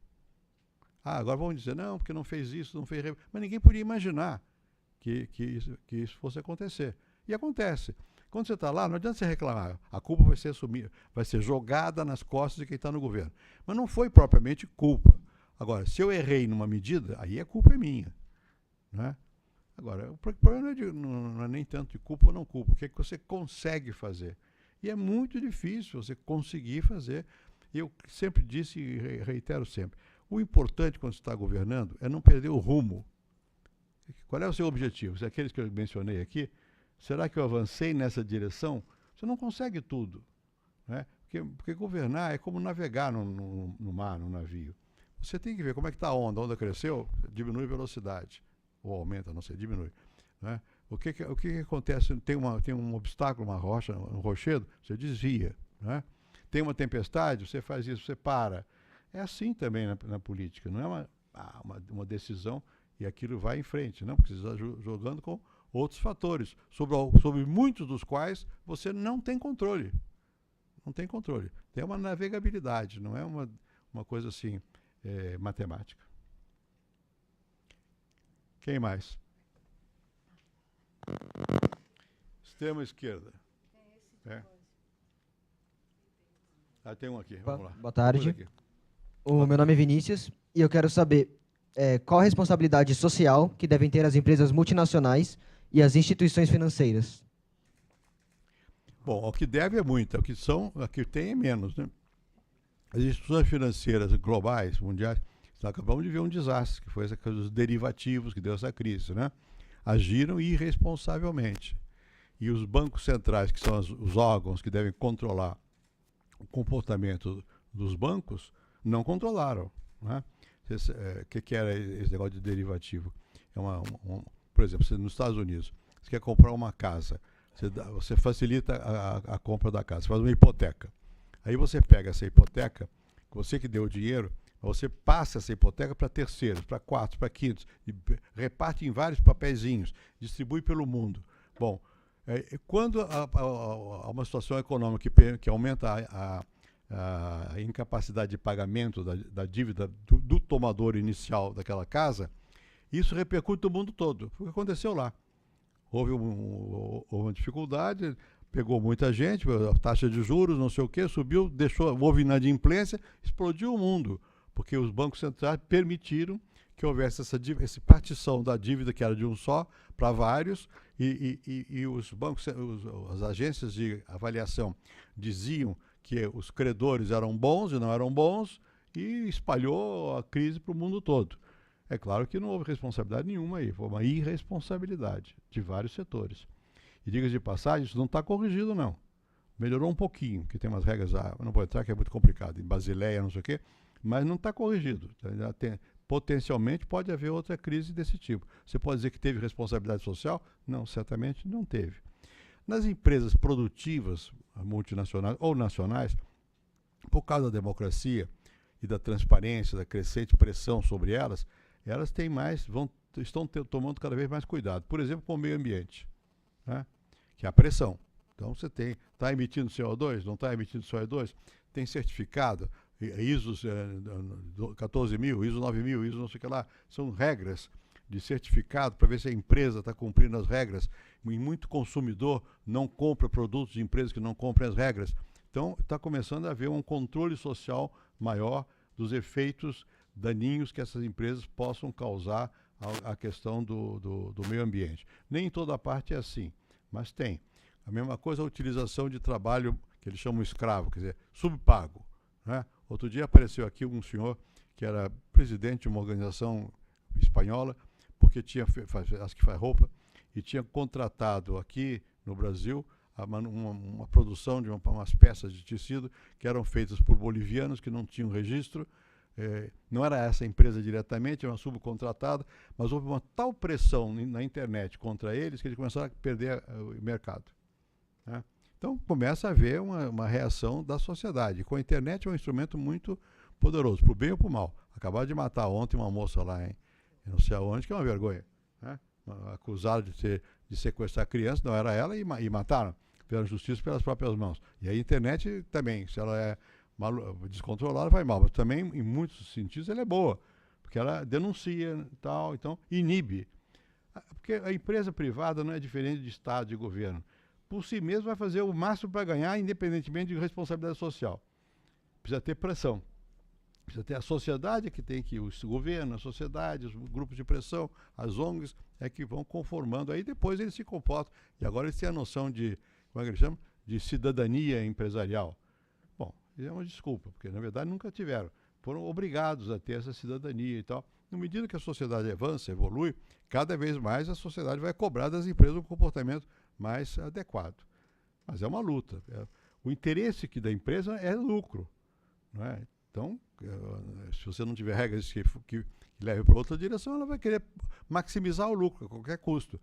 agora vamos dizer, não, porque não fez isso, não fez... Mas ninguém podia imaginar que isso fosse acontecer. E acontece. Quando você está lá, não adianta você reclamar. A culpa vai ser jogada nas costas de quem está no governo. Mas não foi propriamente culpa. Agora, se eu errei numa medida, aí a culpa é minha. Né? Agora, o problema não é nem tanto de culpa ou não culpa, o que é que você consegue fazer. E é muito difícil você conseguir fazer. Eu sempre disse e reitero sempre, o importante quando você está governando é não perder o rumo. Qual é o seu objetivo? Se é aqueles que eu mencionei aqui, será que eu avancei nessa direção? Você não consegue tudo. Né? Porque governar é como navegar no mar, no navio. Você tem que ver como é que está a onda cresceu, diminui a velocidade. Ou aumenta, não sei, diminui. Né? O que acontece? Tem um obstáculo, uma rocha, um rochedo, você desvia. Né? Tem uma tempestade, você faz isso, você para. É assim também na política, não é uma decisão e aquilo vai em frente, não, porque você está jogando com outros fatores, sobre muitos dos quais você não tem controle. Não tem controle. Tem uma navegabilidade, não é uma coisa assim, matemática. Quem mais? Extrema esquerda. Tem um aqui, vamos lá. Boa tarde. O meu nome é Vinícius e eu quero saber qual a responsabilidade social que devem ter as empresas multinacionais e as instituições financeiras. Bom, o que deve é muito, o que tem é menos, né? As instituições financeiras globais, mundiais, nós acabamos de ver um desastre, que foi essa coisa dos derivativos que deu essa crise, né? Agiram irresponsavelmente. E os bancos centrais, que são os órgãos que devem controlar o comportamento dos bancos, não controlaram. Né? Que era esse negócio de derivativo? Por exemplo, nos Estados Unidos, você quer comprar uma casa, você facilita a compra da casa, você faz uma hipoteca. Aí você pega essa hipoteca, você que deu o dinheiro, você passa essa hipoteca para terceiros, para quartos, para quintos, e reparte em vários papeizinhos, distribui pelo mundo. Bom, quando há uma situação econômica que aumenta a incapacidade de pagamento da dívida do tomador inicial daquela casa, isso repercute no mundo todo. Foi o que aconteceu lá. Houve uma dificuldade, pegou muita gente, a taxa de juros, não sei o quê, subiu, houve inadimplência, explodiu o mundo, porque os bancos centrais permitiram que houvesse essa partição da dívida que era de um só para vários, e os bancos, as agências de avaliação diziam que os credores eram bons e não eram bons, e espalhou a crise para o mundo todo. É claro que não houve responsabilidade nenhuma aí, foi uma irresponsabilidade de vários setores. E diga de passagem, isso não está corrigido não. Melhorou um pouquinho, que tem umas regras, não vou entrar que é muito complicado, em Basileia, não sei o quê, mas não está corrigido. Potencialmente pode haver outra crise desse tipo. Você pode dizer que teve responsabilidade social? Não, certamente não teve. Nas empresas produtivas, multinacionais ou nacionais, por causa da democracia e da transparência, da crescente pressão sobre elas têm estão tomando cada vez mais cuidado. Por exemplo, com o meio ambiente, né? Que é a pressão. Então você está emitindo CO2, não está emitindo CO2, tem certificado, ISO 14.000, ISO 9.000, ISO não sei o que lá, são regras de certificado para ver se a empresa está cumprindo as regras. E muito consumidor não compra produtos de empresas que não cumprem as regras. Então está começando a haver um controle social maior dos efeitos daninhos que essas empresas possam causar à questão do meio ambiente. Nem em toda parte é assim, mas tem. A mesma coisa a utilização de trabalho que eles chamam escravo, quer dizer, subpago. Né? Outro dia apareceu aqui um senhor que era presidente de uma organização espanhola, porque acho que faz roupa, e tinha contratado aqui no Brasil uma produção de umas peças de tecido que eram feitas por bolivianos que não tinham registro. Não era essa empresa diretamente, era uma subcontratada, mas houve uma tal pressão na internet contra eles que eles começaram a perder o mercado. Né? Então começa a haver uma reação da sociedade. Com a internet é um instrumento muito poderoso, para o bem ou para o mal. Acabaram de matar ontem uma moça lá em não sei aonde, que é uma vergonha. Né? Acusada de sequestrar crianças, não era ela, e mataram. Fizeram justiça pelas próprias mãos. E a internet também, se ela é descontrolada, vai mal. Mas também, em muitos sentidos, ela é boa. porque ela denuncia e tal, então inibe. Porque a empresa privada não é diferente de Estado, de governo. Por si mesmo vai fazer o máximo para ganhar, independentemente de responsabilidade social. Precisa ter pressão. Precisa ter a sociedade que tem que, o governo, a sociedade, os grupos de pressão, as ONGs, é que vão conformando. Aí depois eles se comportam. E agora eles têm a noção de, como é que eles chamam? De cidadania empresarial. Bom, isso é uma desculpa, porque na verdade nunca tiveram. Foram obrigados a ter essa cidadania e tal. Na medida que a sociedade avança, evolui, cada vez mais a sociedade vai cobrar das empresas um comportamento mais adequado. Mas é uma luta. O interesse da empresa é lucro, não é? Então, se você não tiver regras que levem para outra direção, ela vai querer maximizar o lucro a qualquer custo.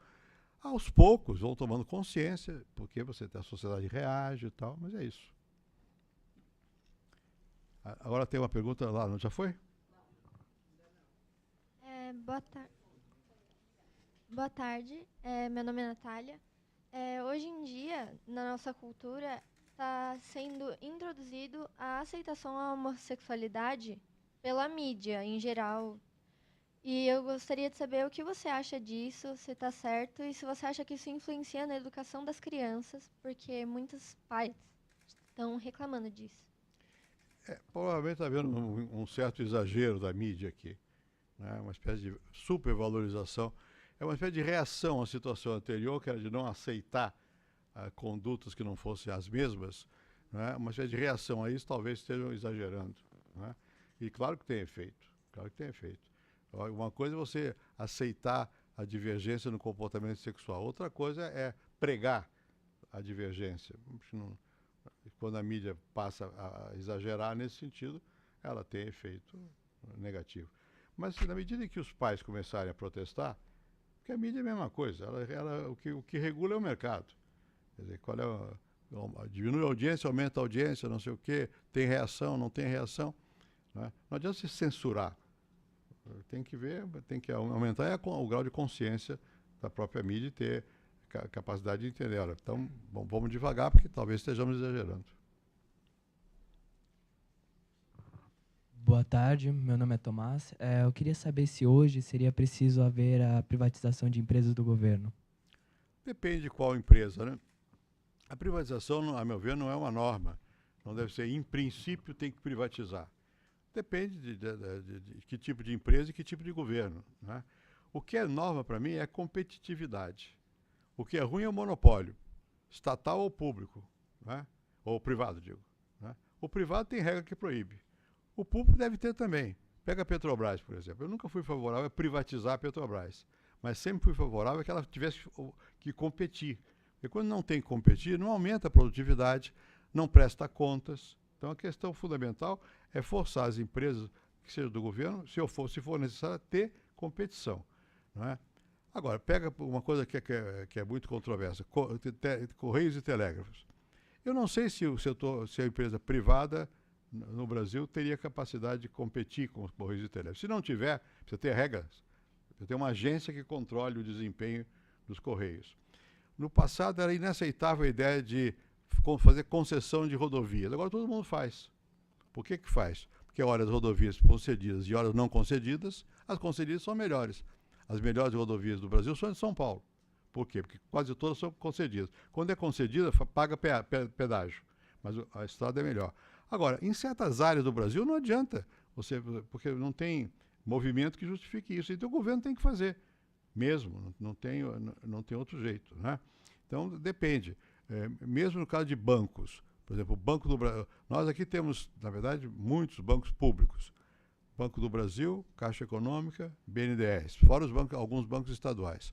Aos poucos vão tomando consciência, porque a sociedade reage e tal, mas é isso. Agora tem uma pergunta lá, não já foi? Boa tarde, meu nome é Natália. Hoje em dia, na nossa cultura, está sendo introduzido a aceitação à homossexualidade pela mídia em geral. E eu gostaria de saber o que você acha disso, se está certo, e se você acha que isso influencia na educação das crianças, porque muitos pais estão reclamando disso. Provavelmente está havendo um certo exagero da mídia aqui, né? Uma espécie de supervalorização. É uma espécie de reação à situação anterior, que era de não aceitar condutas que não fossem as mesmas, né? Uma espécie de reação a isso, talvez estejam exagerando, né? E claro que tem efeito, claro que tem efeito. Uma coisa é você aceitar a divergência no comportamento sexual, outra coisa é pregar a divergência. Quando a mídia passa a exagerar nesse sentido, ela tem efeito negativo. Mas na medida em que os pais começarem a protestar, porque a mídia é a mesma coisa, o que regula é o mercado. Quer dizer, diminui a audiência, aumenta a audiência, não sei o quê, tem reação, não tem reação, né? Não adianta se censurar. Tem que ver, tem que aumentar o grau de consciência da própria mídia e ter capacidade de entender. Olha, então, vamos devagar, porque talvez estejamos exagerando. Boa tarde, meu nome é Tomás. Eu queria saber se hoje seria preciso haver a privatização de empresas do governo. Depende de qual empresa, né? A privatização, a meu ver, não é uma norma. Não deve ser, em princípio, tem que privatizar. Depende de que tipo de empresa e que tipo de governo, né? O que é norma para mim é competitividade. O que é ruim é o monopólio, estatal ou público, né? Ou privado, digo, né? O privado tem regra que proíbe. O público deve ter também. Pega a Petrobras, por exemplo. Eu nunca fui favorável a privatizar a Petrobras, mas sempre fui favorável a que ela tivesse que competir. Porque quando não tem que competir, não aumenta a produtividade, não presta contas. Então a questão fundamental é forçar as empresas, que sejam do governo, se for necessário, ter competição, não é? Agora, pega uma coisa que é muito controversa, Correios e Telégrafos. Eu não sei se a empresa privada no Brasil teria capacidade de competir com os Correios e Telégrafos. Se não tiver, precisa ter regras. Precisa ter uma agência que controle o desempenho dos Correios. No passado era inaceitável a ideia de fazer concessão de rodovias. Agora todo mundo faz. Por que faz? Porque horas rodovias concedidas e horas não concedidas, as concedidas são melhores. As melhores rodovias do Brasil são de São Paulo. Por quê? Porque quase todas são concedidas. Quando é concedida, paga pedágio, mas a estrada é melhor. Agora, em certas áreas do Brasil não adianta, porque não tem movimento que justifique isso. Então o governo tem que fazer mesmo, não tem outro jeito, né? Então depende. Mesmo no caso de bancos, por exemplo, o Banco do Brasil, nós aqui temos, na verdade, muitos bancos públicos. Banco do Brasil, Caixa Econômica, BNDES, fora alguns bancos estaduais.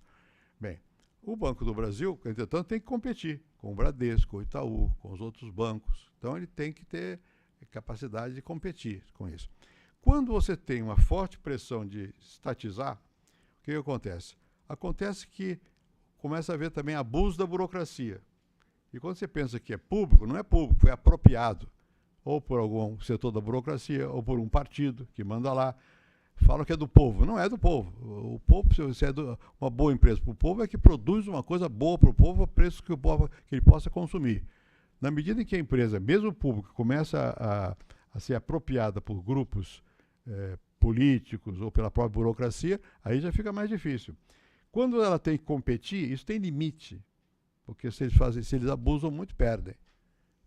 Bem, o Banco do Brasil, entretanto, tem que competir com o Bradesco, com o Itaú, com os outros bancos. Então ele tem que ter capacidade de competir com isso. Quando você tem uma forte pressão de estatizar, o que acontece? Acontece que começa a haver também abuso da burocracia. E quando você pensa que é público, não é público, foi apropriado. Ou por algum setor da burocracia, ou por um partido que manda lá. Falam que é do povo. Não é do povo. O povo, se é uma boa empresa para o povo, é que produz uma coisa boa para o povo a preço que ele possa consumir. Na medida em que a empresa, mesmo pública, começa a ser apropriada por grupos políticos ou pela própria burocracia, aí já fica mais difícil. Quando ela tem que competir, isso tem limite, porque se eles abusam muito, perdem.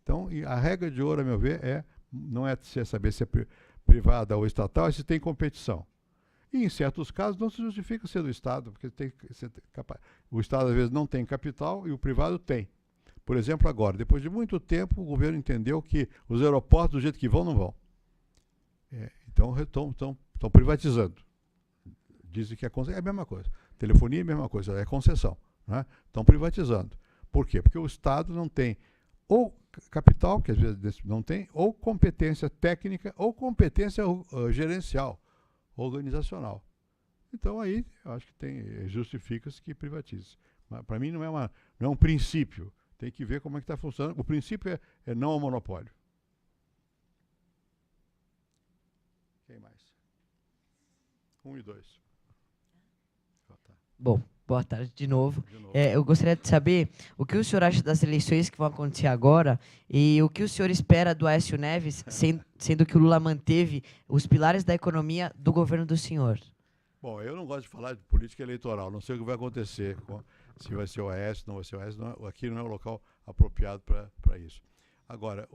Então, a regra de ouro, a meu ver, não é saber se é privada ou estatal, é se tem competição. E, em certos casos, não se justifica ser do Estado, porque o Estado, às vezes, não tem capital e o privado tem. Por exemplo, agora, depois de muito tempo, o governo entendeu que os aeroportos, do jeito que vão, não vão. Então, estão privatizando. Dizem que é a mesma coisa. Telefonia é a mesma coisa, é concessão. Estão privatizando. Por quê? Porque o Estado não tem ou capital, que às vezes não tem, ou competência técnica, ou competência gerencial, organizacional. Então, aí, eu acho que justifica-se que privatize. Para mim, não é um princípio. Tem que ver como é que está funcionando. O princípio é não ao monopólio. Quem mais? 1 e 2. Bom, boa tarde de novo. Eu gostaria de saber o que o senhor acha das eleições que vão acontecer agora e o que o senhor espera do Aécio Neves, sendo que o Lula manteve os pilares da economia do governo do senhor. Bom, eu não gosto de falar de política eleitoral, não sei o que vai acontecer, se vai ser o Aécio, não vai ser o Aécio, aqui não é o local apropriado para isso. Agora,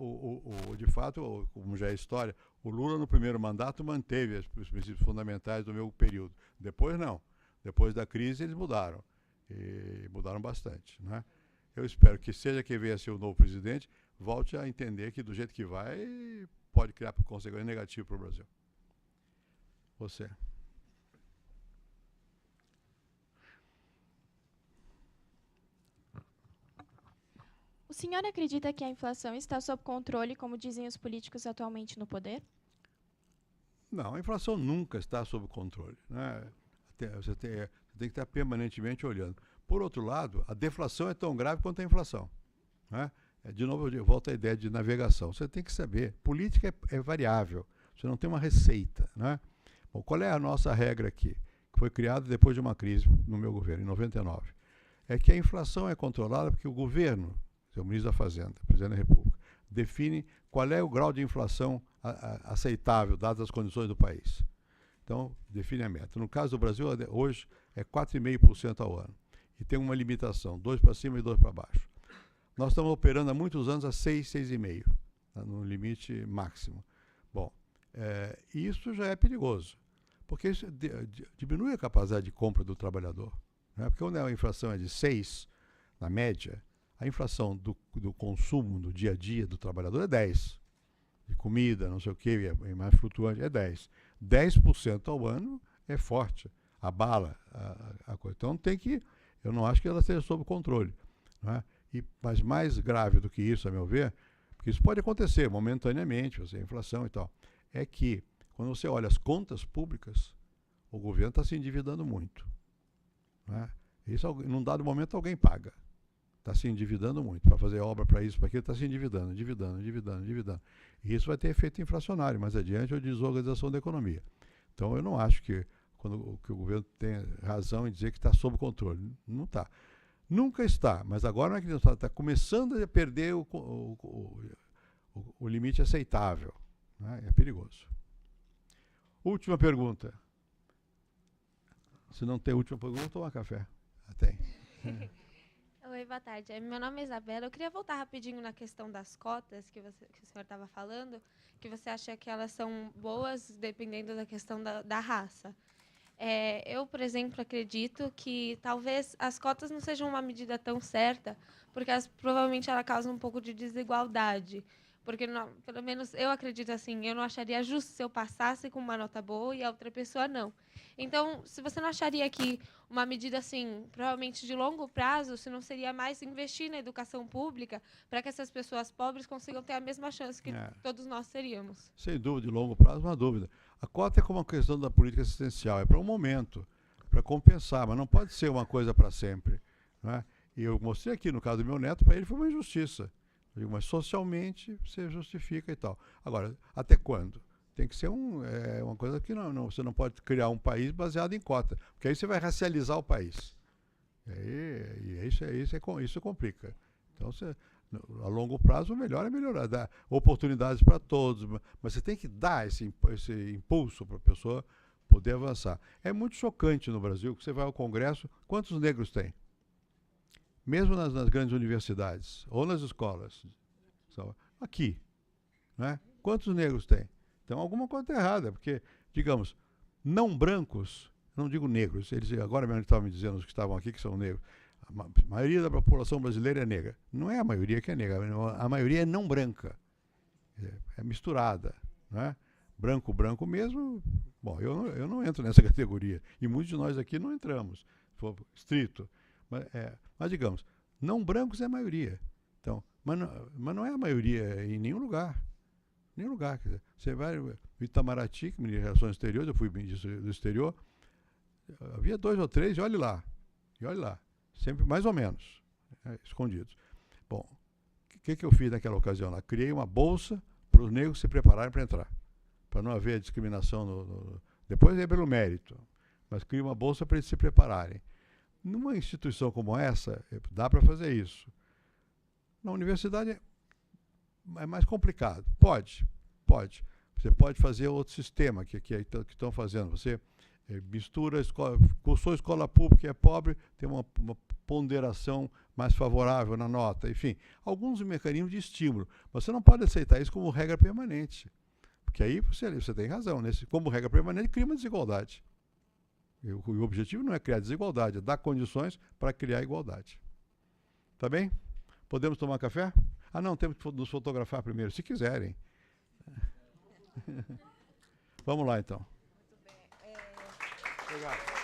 de fato, como já é história, o Lula no primeiro mandato manteve os princípios fundamentais do meu período. Depois não. Depois da crise eles mudaram. E mudaram bastante. Né? Eu espero que seja quem venha a ser o novo presidente, volte a entender que do jeito que vai, pode criar consequências negativas para o Brasil. Você. O senhor acredita que a inflação está sob controle, como dizem os políticos atualmente no poder? Não, a inflação nunca está sob controle. Né? Você tem que estar permanentemente olhando. Por outro lado, a deflação é tão grave quanto a inflação. Né? De novo, eu volto à ideia de navegação. Você tem que saber, política é variável, você não tem uma receita. Né? Bom, qual é a nossa regra aqui? Que foi criada depois de uma crise no meu governo, em 99. É que a inflação é controlada porque o governo, o ministro da Fazenda, presidente da República, define qual é o grau de inflação aceitável, dadas as condições do país. Então, define a meta. No caso do Brasil, hoje, é 4,5% ao ano. E tem uma limitação, 2 para cima e 2 para baixo. Nós estamos operando há muitos anos a 6, 6,5%, tá, no limite máximo. Bom, isso já é perigoso, porque isso diminui a capacidade de compra do trabalhador. Né? Porque quando a inflação é de 6%, na média, a inflação do consumo do dia a dia do trabalhador é 10%. De comida, não sei o que, é mais flutuante, é 10%. 10% ao ano é forte, abala a coisa. Então eu não acho que ela esteja sob controle. Né? Mas mais grave do que isso, a meu ver, porque isso pode acontecer momentaneamente, a inflação e tal, é que quando você olha as contas públicas, o governo está se endividando muito. Né? Isso, num dado momento, alguém paga. Está se endividando muito para fazer obra, para isso, para aquilo, está se endividando. E isso vai ter efeito inflacionário mais adiante ou desorganização da economia. Então, eu não acho que o governo tem razão em dizer que está sob controle. Não está. Nunca está, mas agora não é que está começando a perder o limite aceitável. Né? É perigoso. Última pergunta. Se não tem última pergunta, toma café. Tem. Oi, boa tarde. Meu nome é Isabela. Eu queria voltar rapidinho na questão das cotas que o senhor estava falando, que você acha que elas são boas dependendo da questão da raça. Eu, por exemplo, acredito que talvez as cotas não sejam uma medida tão certa, porque provavelmente ela causa um pouco de desigualdade. Porque, pelo menos, eu acredito assim, eu não acharia justo se eu passasse com uma nota boa e a outra pessoa não. Então, se você não acharia que uma medida assim, provavelmente de longo prazo, se não seria mais investir na educação pública para que essas pessoas pobres consigam ter a mesma chance que todos nós teríamos? Sem dúvida, de longo prazo, uma dúvida. A cota é como uma questão da política assistencial, é para um momento, para compensar, mas não pode ser uma coisa para sempre. Né? E eu mostrei aqui, no caso do meu neto, para ele foi uma injustiça. Mas socialmente você justifica e tal. Agora, até quando? Tem que ser uma coisa que você não pode criar um país baseado em cota, porque aí você vai racializar o país. Isso complica. Então, A longo prazo, o melhor é melhorar, dar oportunidades para todos, mas você tem que dar esse impulso para a pessoa poder avançar. É muito chocante no Brasil que você vai ao Congresso, quantos negros tem? Mesmo nas grandes universidades, ou nas escolas. Aqui, né? Quantos negros tem? Então, alguma coisa está errada, porque, digamos, não brancos, não digo negros, eles agora mesmo estavam me dizendo, os que estavam aqui, que são negros, a maioria da população brasileira é negra. Não é a maioria que é negra, a maioria é não branca. É misturada, né? Branco mesmo, bom, eu não entro nessa categoria. E muitos de nós aqui não entramos, se for estrito. Mas digamos, não brancos é a maioria. Então, mas não é a maioria em nenhum lugar. Nenhum lugar. Quer dizer, você vai no Itamaraty, que me de Relações Exteriores, eu fui do exterior, havia 2 ou 3, e olhe lá. Sempre mais ou menos, escondidos. Bom, o que eu fiz naquela ocasião lá? Criei uma bolsa para os negros se prepararem para entrar, para não haver discriminação. Depois é pelo mérito, mas criei uma bolsa para eles se prepararem. Numa instituição como essa, dá para fazer isso. Na universidade é mais complicado. Pode. Você pode fazer outro sistema que estão fazendo. Você mistura, cursou escola pública e é pobre, tem uma ponderação mais favorável na nota. Enfim, alguns mecanismos de estímulo. Mas você não pode aceitar isso como regra permanente. Porque aí você tem razão. Como regra permanente, cria uma desigualdade. E o objetivo não é criar desigualdade, é dar condições para criar igualdade. Tá bem? Podemos tomar café? Ah, não, temos que nos fotografar primeiro, se quiserem. Vamos lá, então. Obrigado.